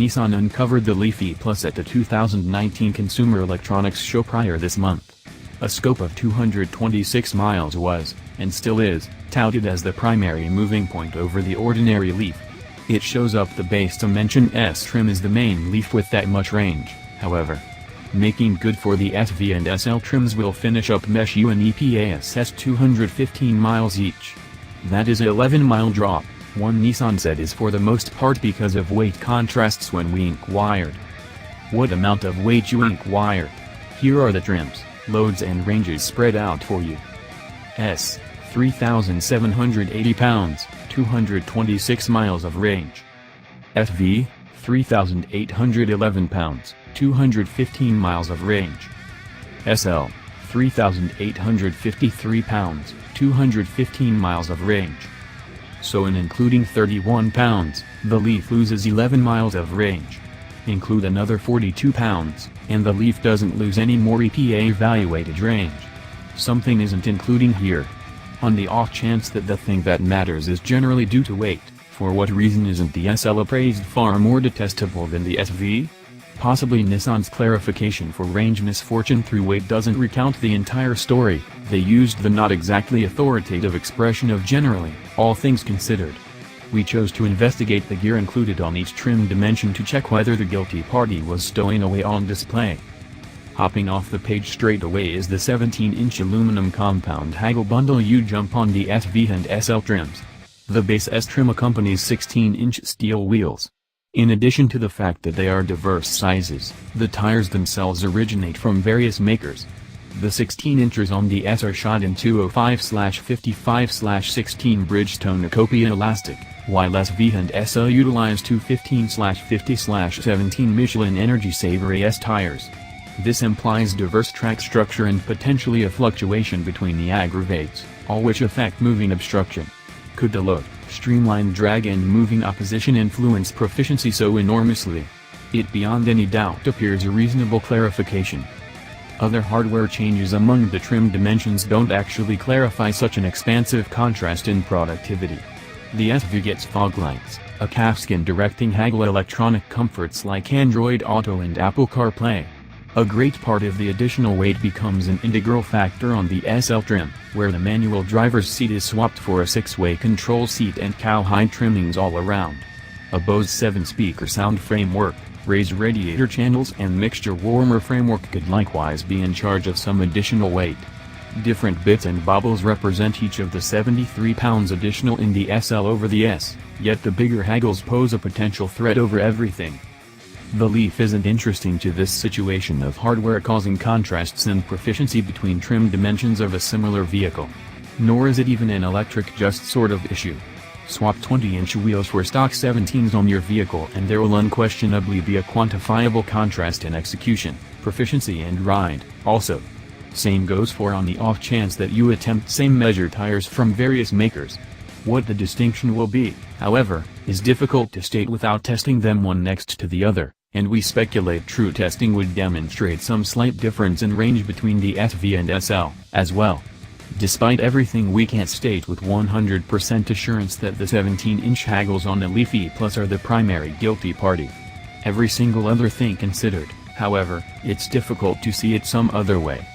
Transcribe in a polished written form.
Nissan uncovered the Leaf E Plus at the 2019 Consumer Electronics Show prior this month. A scope of 226 miles was, and still is, touted as the primary moving point over the ordinary Leaf. It shows up the base dimension S trim is the main Leaf with that much range, however. Making good for the SV and SL trims will finish up Mesh U and EPASS 215 miles each. That is an 11-mile drop, one Nissan said is for the most part because of weight contrasts when we inquired. What amount of weight you inquired? Here are the trims, loads and ranges spread out for you. S, 3,780 pounds, 226 miles of range. SV, 3,811 pounds, 215 miles of range. SL, 3,853 pounds, 215 miles of range. So in including 31 pounds, the Leaf loses 11 miles of range. Include another 42 pounds, and the Leaf doesn't lose any more EPA-evaluated range. Something isn't including here. On the off chance that the thing that matters is generally due to weight, for what reason isn't the SL appraised far more detestable than the SV? Possibly Nissan's clarification for range misfortune through weight doesn't recount the entire story. They used the not exactly authoritative expression of generally, all things considered. We chose to investigate the gear included on each trim dimension to check whether the guilty party was stowing away on display. Hopping off the page straight away is the 17-inch aluminum compound haggle bundle you jump on the SV and SL trims. The base S trim accompanies 16-inch steel wheels. In addition to the fact that they are diverse sizes, the tires themselves originate from various makers. The 16-inchers on the S are shod in 205/55/16 Bridgestone Ecopia elastic, while SV and SL utilize 215/50/17 Michelin Energy Saver AS tires. This implies diverse track structure and potentially a fluctuation between the aggregates, all which affect moving obstruction. Could the look, streamlined drag and moving opposition influence proficiency so enormously? It beyond any doubt appears a reasonable clarification. Other hardware changes among the trim dimensions don't actually clarify such an expansive contrast in productivity. The SV gets fog lights, a calfskin directing haggle electronic comforts like Android Auto and Apple CarPlay. A great part of the additional weight becomes an integral factor on the SL trim, where the manual driver's seat is swapped for a 6-way control seat and cowhide trimmings all around. A Bose 7-speaker sound framework, raised radiator channels and mixture warmer framework could likewise be in charge of some additional weight. Different bits and bobbles represent each of the 73 pounds additional in the SL over the S, yet the bigger haggles pose a potential threat over everything. The Leaf isn't interesting to this situation of hardware causing contrasts in proficiency between trim dimensions of a similar vehicle. Nor is it even an electric just sort of issue. Swap 20-inch wheels for stock 17s on your vehicle and there will unquestionably be a quantifiable contrast in execution, proficiency and ride, also. Same goes for on the off chance that you attempt same measure tires from various makers. What the distinction will be, however, is difficult to state without testing them one next to the other, and we speculate true testing would demonstrate some slight difference in range between the SV and SL, as well. Despite everything, we can't state with 100% assurance that the 17-inch haggles on the Leaf E Plus are the primary guilty party. Every single other thing considered, however, it's difficult to see it some other way.